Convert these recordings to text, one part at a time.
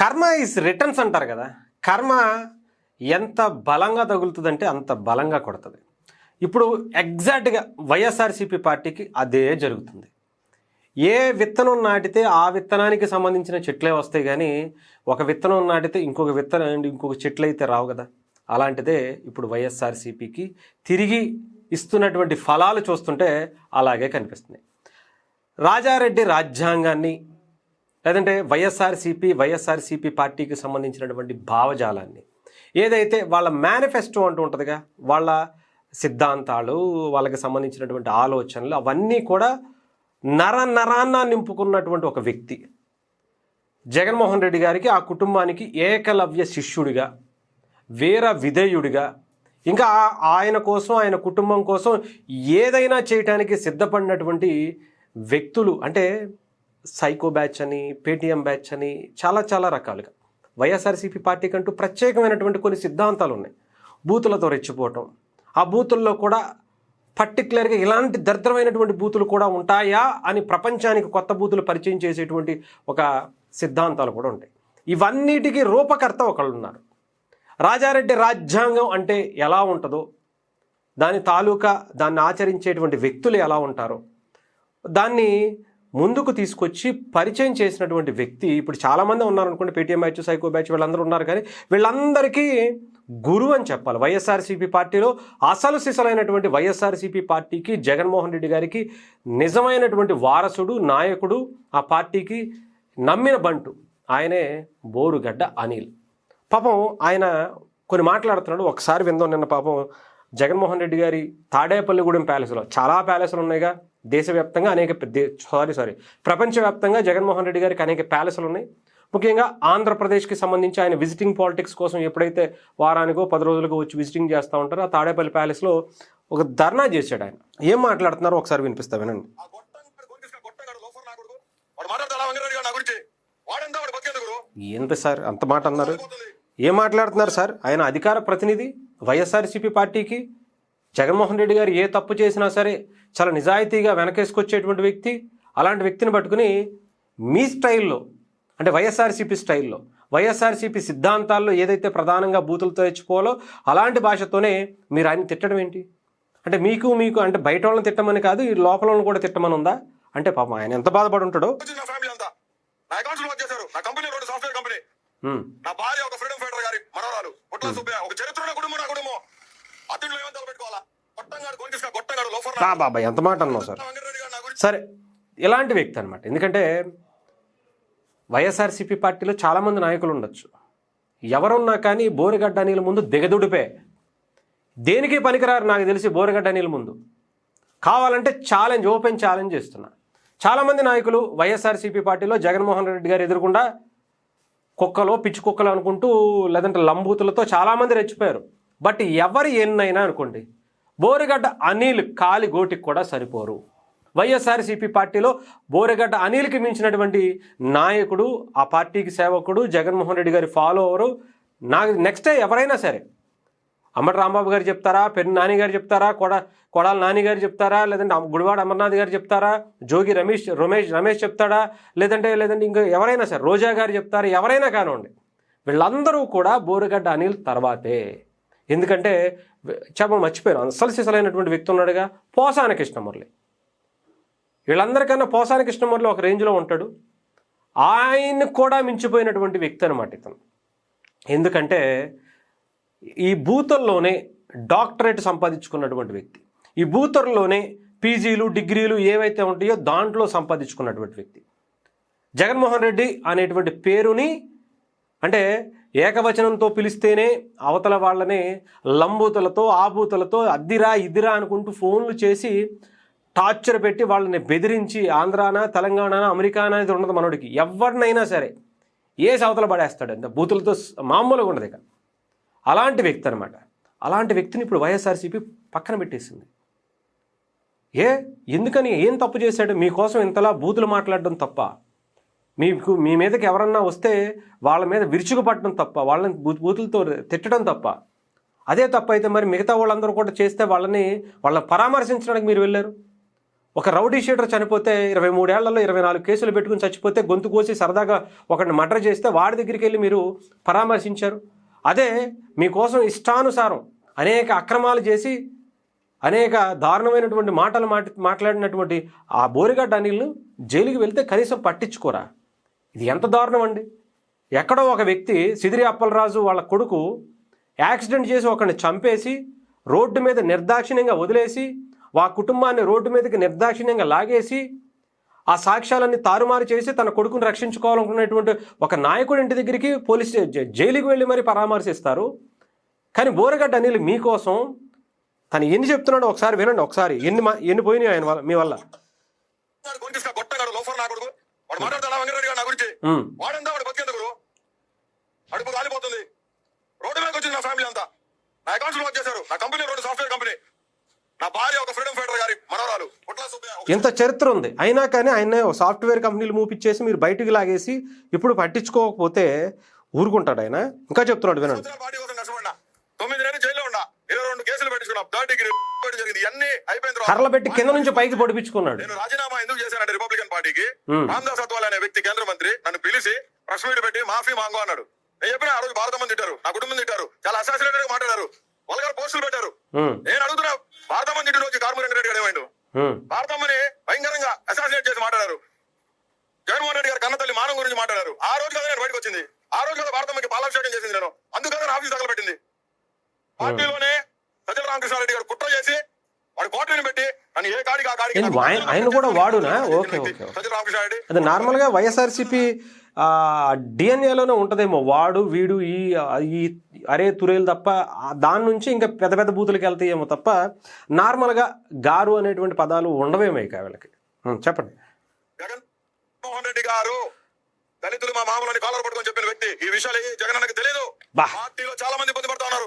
కర్మ is returns అంటారు కదా. కర్మ ఎంత బలంగా తగులుతుందంటే అంత బలంగా కొడుతుంది. ఇప్పుడు ఎగ్జాక్ట్గా వైఎస్ఆర్సీపీ పార్టీకి అదే జరుగుతుంది. ఏ విత్తనం నాటితే ఆ విత్తనానికి సంబంధించిన చెట్లే వస్తాయి, కానీ ఒక విత్తనం నాటితే ఇంకొక చెట్లు అయితే రావు కదా. అలాంటిదే ఇప్పుడు వైఎస్ఆర్సీపీకి తిరిగి ఇస్తున్నటువంటి ఫలాలు చూస్తుంటే అలాగే కనిపిస్తున్నాయి. రాజారెడ్డి రాజ్యాంగాన్ని లేదంటే వైఎస్ఆర్సీపీ పార్టీకి సంబంధించినటువంటి భావజాలాన్ని ఏదైతే వాళ్ళ మేనిఫెస్టో అంటూ ఉంటుందిగా, వాళ్ళ సిద్ధాంతాలు, వాళ్ళకి సంబంధించినటువంటి ఆలోచనలు అవన్నీ కూడా నరాన్న నింపుకున్నటువంటి ఒక వ్యక్తి జగన్మోహన్ రెడ్డి గారికి, ఆ కుటుంబానికి ఏకలవ్య శిష్యుడిగా, వీర విధేయుడిగా, ఇంకా ఆయన కోసం ఆయన కుటుంబం కోసం ఏదైనా చేయటానికి సిద్ధపడినటువంటి వ్యక్తులు. అంటే సైకో బ్యాచ్ అని, పేటీఎం బ్యాచ్ అని చాలా చాలా రకాలుగా వైఎస్ఆర్సీపీ పార్టీకి అంటూ ప్రత్యేకమైనటువంటి కొన్ని సిద్ధాంతాలు ఉన్నాయి. బూతులతో రెచ్చిపోవటం, ఆ బూతుల్లో కూడా పర్టికులర్గా ఇలాంటి దరిద్రమైనటువంటి బూతులు కూడా ఉంటాయా అని ప్రపంచానికి కొత్త బూతులు పరిచయం చేసేటువంటి ఒక సిద్ధాంతాలు కూడా ఉంటాయి. ఇవన్నిటికీ రూపకర్త ఒకళ్ళు ఉన్నారు. రాజారెడ్డి రాజ్యాంగం అంటే ఎలా ఉంటుందో, దాన్ని ఆచరించేటువంటి వ్యక్తులు ఎలా ఉంటారో దాన్ని ముందుకు తీసుకొచ్చి పరిచయం చేసినటువంటి వ్యక్తి ఇప్పుడు చాలామంది ఉన్నారనుకోండి. పేటీఎం బ్యాచ్, సైకో బ్యాచ్ వీళ్ళందరూ ఉన్నారు, కానీ వీళ్ళందరికీ గురువు అని చెప్పాలి. వైఎస్ఆర్సీపీ పార్టీలో అసలు సిసలైనటువంటి వైఎస్ఆర్సీపీ పార్టీకి, జగన్మోహన్ రెడ్డి గారికి నిజమైనటువంటి వారసుడు, నాయకుడు, ఆ పార్టీకి నమ్మిన బంటు ఆయనే బోరుగడ్డ అనిల్. పాపం ఆయన కొన్ని మాట్లాడుతున్నాడు, ఒకసారి విందాం. నిన్న పాపం జగన్మోహన్ రెడ్డి గారి తాడేపల్లిగూడెం ప్యాలెస్లో, చాలా ప్యాలెస్లు ఉన్నాయిగా దేశవ్యాప్తంగా, ప్రపంచవ్యాప్తంగా జగన్మోహన్ రెడ్డి గారికి అనేక ప్యాలెస్లు ఉన్నాయి. ముఖ్యంగా ఆంధ్రప్రదేశ్కి సంబంధించి ఆయన విజిటింగ్ పాలిటిక్స్ కోసం ఎప్పుడైతే వారానికో 10 రోజులకు వచ్చి విజిటింగ్ చేస్తూ ఉంటారో, ఆ తాడేపల్లి ప్యాలెస్లో ఒక ధర్నా చేశాడు. ఆయన ఏం మాట్లాడుతున్నారో ఒకసారి వినిపిస్తా, వినండి. ఏంటి సార్ అంత మాట అన్నారు? ఏం మాట్లాడుతున్నారు సార్? ఆయన అధికార ప్రతినిధి వైఎస్ఆర్సీపీ పార్టీకి. జగన్మోహన్ రెడ్డి గారు ఏ తప్పు చేసినా సరే చాలా నిజాయితీగా వెనకేసుకొచ్చేటువంటి వ్యక్తి. అలాంటి వ్యక్తిని పట్టుకుని మీ స్టైల్లో, అంటే వైఎస్ఆర్సీపీ స్టైల్లో, వైఎస్ఆర్సీపీ సిద్ధాంతాల్లో ఏదైతే ప్రధానంగా బూతులతో తెచ్చిపోవాలో అలాంటి భాషతోనే మీరు ఆయన తిట్టడం ఏంటి? అంటే మీకు అంటే బయట వాళ్ళని తిట్టమని కాదు, ఈ లోపల వాళ్ళని కూడా తిట్టమని ఉందా? అంటే పాపం ఆయన ఎంత బాధపడి ఉంటాడో. బాబా ఎంత మాట అన్నావు సార్. సరే, ఇలాంటి వ్యక్తి అనమాట. ఎందుకంటే వైఎస్ఆర్సీపీ పార్టీలో చాలామంది నాయకులు ఉండొచ్చు, ఎవరున్నా కానీ బోరుగడ్డ అనిల్ ముందు దిగదుడిపే. దేనికి పనికిరారు నాకు తెలిసి బోరుగడ్డ అనిల్ ముందు. కావాలంటే ఓపెన్ ఛాలెంజ్ చేస్తున్నా. చాలామంది నాయకులు వైఎస్ఆర్సీపీ పార్టీలో జగన్మోహన్ రెడ్డి గారు ఎదురుకుండా కుక్కలో పిచ్చి కుక్కలు అనుకుంటూ, లేదంటే లంబూతులతో చాలామంది రెచ్చిపోయారు. బట్ ఎవరు ఎన్నైనా అనుకోండి, బోరుగడ్డ అనిల్ కాలి గోటికి కూడా సరిపోరు. వైఎస్ఆర్సీపీ పార్టీలో బోరుగడ్డ అనిల్కి మించినటువంటి నాయకుడు, ఆ పార్టీకి సేవకుడు, జగన్మోహన్ రెడ్డి గారి ఫాలోవరు నాకు నెక్స్ట్ ఎవరైనా సరే, అమ్మటి రాంబాబు గారు చెప్తారా, పెన్ను నాని గారు చెప్తారా, కొడాల నాని గారు చెప్తారా, లేదంటే గుడివాడ అమర్నాథ్ గారు చెప్తారా, జోగి రమేష్ చెప్తాడా, లేదంటే ఇంకా ఎవరైనా సరే, రోజా గారు చెప్తారా, ఎవరైనా కానివ్వండి, వీళ్ళందరూ కూడా బోరుగడ్డ అనిల్ తర్వాతే. ఎందుకంటే మర్చిపోయారు, అసలు సిసలైనటువంటి వ్యక్తి ఉన్నాడుగా, పోసాని కృష్ణమురళి. వీళ్ళందరికన్నా పోసాని కృష్ణమురళి ఒక రేంజ్లో ఉంటాడు. ఆయన్ని కూడా మించిపోయినటువంటి వ్యక్తి అనమాట ఇతను. ఎందుకంటే ఈ బూతుల్లోనే డాక్టరేట్ సంపాదించుకున్నటువంటి వ్యక్తి, ఈ బూతుల్లోనే పీజీలు, డిగ్రీలు ఏవైతే ఉంటాయో దాంట్లో సంపాదించుకున్నటువంటి వ్యక్తి. జగన్మోహన్ రెడ్డి అనేటువంటి పేరుని అంటే ఏకవచనంతో పిలిస్తేనే అవతల వాళ్ళనే లంబూతులతో, ఆబూతులతో, అద్దిరా ఇద్దిరా అనుకుంటూ ఫోన్లు చేసి టార్చర్ పెట్టి వాళ్ళని బెదిరించి, ఆంధ్రానా, తెలంగాణ, అమెరికానా ఇది ఉండదు మనోడికి. ఎవరినైనా సరే ఏ అవతల పడేస్తాడు, అంత బూతులతో మామూలుగా ఉండదు ఇక. అలాంటి వ్యక్తి అనమాట. అలాంటి వ్యక్తిని ఇప్పుడు వైఎస్ఆర్సీపీ పక్కన పెట్టేసింది. ఎందుకని? ఏం తప్పు చేశాడు? మీకోసం ఇంతలా బూతులు మాట్లాడడం తప్ప, మీ మీదకి ఎవరన్నా వస్తే వాళ్ళ మీద విరుచుకుపడడం తప్ప, వాళ్ళని బూతులతో తిట్టడం తప్ప. అదే తప్ప అయితే మరి మిగతా వాళ్ళందరూ కూడా చేస్తే వాళ్ళని పరామర్శించడానికి మీరు వెళ్ళారు. ఒక రౌడీ షీటర్ చనిపోతే 23 ఏళ్లలో 24 కేసులు పెట్టుకుని చచ్చిపోతే గొంతు కోసి సరదాగా ఒకరిని మర్డర్ చేస్తే వాడి దగ్గరికి వెళ్ళి మీరు పరామర్శించారు. అదే మీకోసం ఇష్టానుసారం అనేక అక్రమాలు చేసి అనేక దారుణమైనటువంటి మాటలు మాట్లాడినటువంటి ఆ బోరిగడ్డ అనిల్ను జైలుకి వెళ్తే కనీసం పట్టించుకోరా? ఇది ఎంత దారుణం అండి. ఎక్కడో ఒక వ్యక్తి సిదిరి అప్పలరాజు వాళ్ళ కొడుకు యాక్సిడెంట్ చేసి ఒకరిని చంపేసి రోడ్డు మీద నిర్దాక్షిణ్యంగా వదిలేసి ఆ కుటుంబాన్ని రోడ్డు మీదకి నిర్దాక్షిణ్యంగా లాగేసి ఆ సాక్ష్యాలన్నీ తారుమారు చేసి తన కొడుకుని రక్షించుకోవాలనుకున్నటువంటి ఒక నాయకుడి ఇంటి దగ్గరికి పోలీస్ జైలుకి వెళ్ళి మరీ పరామర్శిస్తారు. కానీ బోరిగడ్డ అనిల్ మీకోసం తను ఎన్ని చెప్తున్నాడో ఒకసారి వినండి. ఒకసారి ఎన్ని పోయినాయి ఆయన మీ వల్ల. ఇంత చరిత్ర ఉంది అయినా కానీ ఆయన సాఫ్ట్వేర్ కంపెనీలు మూపిచ్చేసి మీరు బయటికి లాగేసి ఇప్పుడు పట్టించుకోకపోతే ఊరుకుంటాడు ఆయన. ఇంకా చెప్తున్నాడు వినండి. 9 నెలలు జైల్లో ఉన్నా, 22 కేసులు పెట్టించుకున్నా, థర్డ్ డిగ్రీ జరిగింది, అన్ని అయిపోయిన కర్రలు పెట్టి కింద నుంచి పైకి పొడిపించుకున్నాడు. నేను రాజీనామా ఎందుకు చేశానంటే రిపబ్లికన్ పార్టీకి రామ్దాస్ అత్వాల్ అనే వ్యక్తి కేంద్ర మంత్రి నన్ను పిలిచి ప్రెస్ మీట్ పెట్టి మాఫీ మాంగో అన్నాడు. నేను చెప్పిన ఆ రోజు భారత మంది తిట్టారు, నా కుటుంబం తిట్టారు, చాలా అసాసినేటెడ్ గా మాట్లాడారు, వాళ్ళ పోస్టులు పెట్టారు. నేను అడుగుతున్నా భారత మంది రోజు కార్మూర్ రెడ్డి గారు ఏమైండు? భారతమ్మని భయంకరంగా అసాసినేట్ చేసి మాట్లాడారు. జగన్మోహన్ రెడ్డి గారు కన్నతల్లి మానం గురించి మాట్లాడారు. ఆ రోజు కదా నేను బయటకు వచ్చింది, ఆ రోజు కదా భారతమ్మకి పాలాభిషేకం చేసింది. నేను అందుకని ఆఫీస్ తగలబెట్టింది. పార్టీలోనే సజ్జల రామకృష్ణారెడ్డి గారు కుట్ర చేసి వాడి కోటరీని పెట్టి నన్ను ఏ కాడికి ఆ కాడికి ఆయన కూడా వాడునా? Okay okay. సజ్జల రామకృష్ణారెడ్డి అది నార్మల్ గా వైఎస్ఆర్సీపీ డిఎన్ఏలోనే ఉంటదేమో, వాడు వీడు ఈ అరే తురేలు తప్ప దాని నుంచి ఇంకా పెద్ద పెద్ద బూతులకి వెళ్తాయేమో తప్ప నార్మల్గా గారు అనేటువంటి పదాలు ఉండవేమో ఇక వీళ్ళకి. చెప్పండి. జగన్మోహన్ రెడ్డి గారు దళితులు మా మామూలని కాలర్ పట్టుకొని చెప్పిన వ్యక్తి. ఈ విషయాలు జగన్ అన్నకి తెలియదు. పార్టీలో చాలా మంది ఇబ్బంది పడుతూ ఉన్నారు.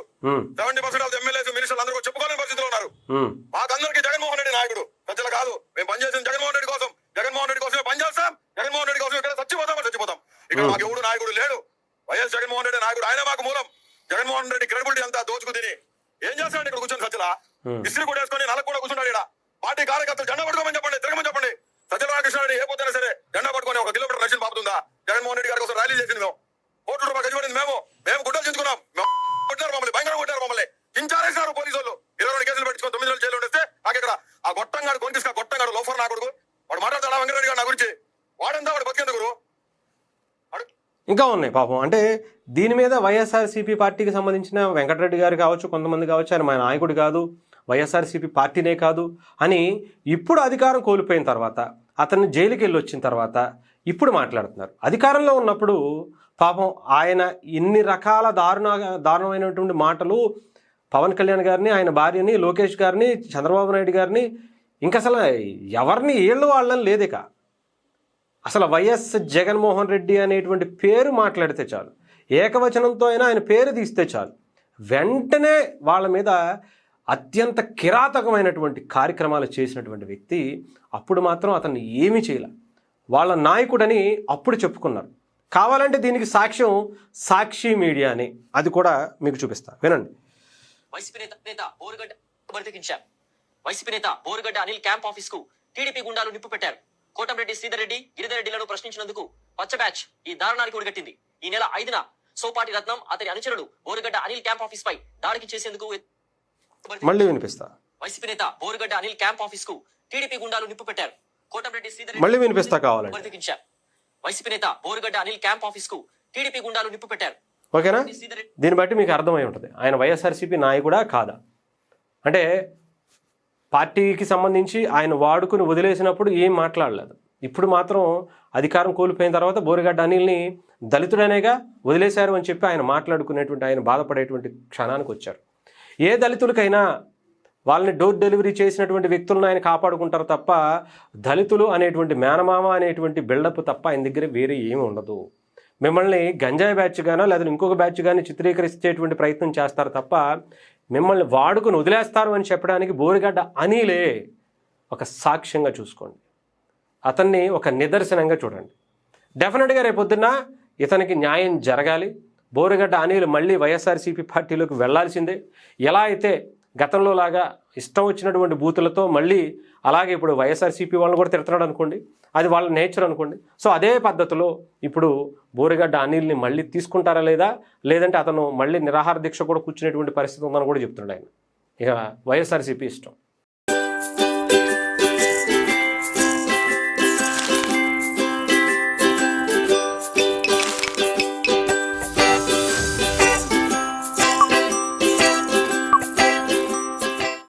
70% ఆఫ్ ఎమ్మెల్యేస్ మినిస్టర్లు అందరూ చెప్పుకోలేని పరిస్థితిలో ఉన్నారు. మాకందరికి జగన్మోహన్ రెడ్డి నాయకుడు, సజ్జల కాదు. మేము పనిచేసిన జగన్మోహన్ రెడ్డి కోసం, జగన్మోహన్ రెడ్డి కోసమే పనిచేస్తాం, జగన్మోహన్ రెడ్డి కోసం ఇక్కడ చచ్చిపోతాం. ఇక్కడ మాకు ఎవడు నాయకుడు లేడు. వైఎస్ జగన్మోహన్ రెడ్డి నాయకుడు, ఆయన మాకు మూలం. జగన్మోహన్ రెడ్డి క్రెడిబిలిటీ అంతా దోచుకు తిని ఏం చేస్తాడు ఇక్కడ కూర్చొని సజ్జల ఇస్త్రీ కూడా వేసుకొని నలకు కూడా కూర్చున్నాడు. ఇక్కడ పార్టీ కార్యకర్తలు జెండా పట్టుకోమని చెప్పండి, తిరగమని చెప్పండి. సజ్జల రామకృష్ణారెడ్డి ఏ పోతేనే సరే జెండా పట్టుకొని 1 కిలోమీటర్ రక్షణ పాపుతుందా? జగన్మోహన్ రెడ్డి గారి కోసం ర్యాలీ చేసింది మేము, కోట్ల రూపాయలు ఖర్చు పడింది మేము గుడ్డలు చించుకున్నాం. కొట్టారు మమ్మల్ని, భయంకరంగా కొట్టారు మమ్మల్ని, చించారేసారు పోలీసు వాళ్ళు. 22 కేసులు పెట్టుకొని 9 నెలలు జైలు ఉండేస్తే నాకు ఇక్కడ ఆ గొట్టంగాడు గొట్టంగాడు లోఫర్ నా కొడుకు వాడు మాట్లాడతాడు వెంకటరెడ్డి గారు నా గురించి. వాడంతా వాడు బతికేందుకు ఇంకా ఉన్నాయి పాపం. అంటే దీని మీద వైఎస్ఆర్సీపీ పార్టీకి సంబంధించిన వెంకటరెడ్డి గారు కావచ్చు, కొంతమంది కావచ్చు, ఆయన మా నాయకుడు కాదు, వైఎస్ఆర్సీపీ పార్టీనే కాదు అని ఇప్పుడు అధికారం కోల్పోయిన తర్వాత, అతన్ని జైలుకి వెళ్ళి వచ్చిన తర్వాత ఇప్పుడు మాట్లాడుతున్నారు. అధికారంలో ఉన్నప్పుడు పాపం ఆయన ఇన్ని రకాల దారుణమైనటువంటి మాటలు పవన్ కళ్యాణ్ గారిని, ఆయన భార్యని, లోకేష్ గారిని, చంద్రబాబు నాయుడు గారిని, ఇంకా అసలు ఎవరిని వాళ్ళని లేదు. ఇక అసలు వైఎస్ జగన్మోహన్ రెడ్డి అనేటువంటి పేరు మాట్లాడితే చాలు, ఏకవచనంతో అయినా ఆయన పేరు తీస్తే చాలు, వెంటనే వాళ్ళ మీద అత్యంత కిరాతకమైనటువంటి కార్యక్రమాలు చేసినటువంటి వ్యక్తి. అప్పుడు మాత్రం అతన్ని ఏమీ చేయలే, వాళ్ళ నాయకుడని అప్పుడు చెప్పుకున్నారు. కావాలంటే దీనికి సాక్ష్యం సాక్షి మీడియాని, అది కూడా మీకు చూపిస్తా, వినండి. వైసీపీ నేత బోరుగడ్డ అనిల్ క్యాంప్ ఆఫీస్ కు టీడీపీ గుండాలు నిప్పు పెట్టారు. కోటంరెడ్డి శ్రీధర్ రెడ్డి, గిరిధర్ రెడ్డిలను ప్రశ్నించినందుకు పచ్చ బ్యాచ్ ఈ దారుణానికి ఒడిగట్టింది. ఈ నెల 5న సోపాటి రత్నం, అతని అనుచరుడు బోరుగడ్డ అనిల్ క్యాంప్ ఆఫీస్ పై దాడికి చేసేందుకు మళ్ళీ వినిపిస్తా. వైసీపీ నేత బోరుగడ్డ అనిల్ క్యాంప్ ఆఫీస్ కు టీడీపీ గుండాలు నిప్పు పెట్టారు. కోటంరెడ్డి శ్రీధర్ మళ్ళీ వినిపిస్తా కావాలంటే. వైసీపీ నేత బోరుగడ్డ అనిల్ క్యాంప్ ఆఫీస్ కు టీడీపీ గుండాలు నిప్పు పెట్టారు. ఓకేనా? దీన్ని బట్టి మీకు అర్థమై ఉంటుంది ఆయన వైఎస్ఆర్సీపీ నాయకుడా కాదా. అంటే పార్టీకి సంబంధించి ఆయన వాడుకుని వదిలేసినప్పుడు ఏం మాట్లాడలేదు. ఇప్పుడు మాత్రం అధికారం కోల్పోయిన తర్వాత బోరుగడ్డ అనిల్ని దళితుడనేగా వదిలేశారు అని చెప్పి ఆయన మాట్లాడుకునేటువంటి, ఆయన బాధపడేటువంటి క్షణానికి వచ్చారు. ఏ దళితులకైనా వాళ్ళని డోర్ డెలివరీ చేసినటువంటి వ్యక్తులను ఆయన కాపాడుకుంటారు తప్ప దళితులు అనేటువంటి మేనమామ అనేటువంటి బిల్డప్ తప్ప ఆయన దగ్గర వేరే ఏమి ఉండదు. మిమ్మల్ని గంజాయి బ్యాచ్ గానో లేదా ఇంకొక బ్యాచ్ కానీ చిత్రీకరించేటువంటి ప్రయత్నం చేస్తారు తప్ప మిమ్మల్ని వాడుకుని వదిలేస్తారు అని చెప్పడానికి బోరుగడ్డ అనిలే ఒక సాక్ష్యంగా చూసుకోండి, అతన్ని ఒక నిదర్శనంగా చూడండి. డెఫినెట్గా రేపొద్దున ఇతనికి న్యాయం జరగాలి. బోరుగడ్డ అనిల్ మళ్ళీ వైఎస్ఆర్సీపీ పార్టీలోకి వెళ్లాల్సిందే. ఎలా అయితే గతంలో లాగా ఇష్టం వచ్చినటువంటి బూతులతో మళ్ళీ అలాగే ఇప్పుడు వైఎస్ఆర్సీపీ వాళ్ళని కూడా తిడుతున్నాడు అనుకోండి, అది వాళ్ళ నేచర్ అనుకోండి. సో అదే పద్ధతిలో ఇప్పుడు బోరిగడ్డ అనిల్ని మళ్ళీ తీసుకుంటారా లేదా, లేదంటే అతను మళ్ళీ నిరాహార దీక్ష కూడా కూర్చునేటువంటి పరిస్థితి ఉందని కూడా చెప్తున్నాడు ఆయన. ఇక వైఎస్ఆర్సీపీ ఇష్టం.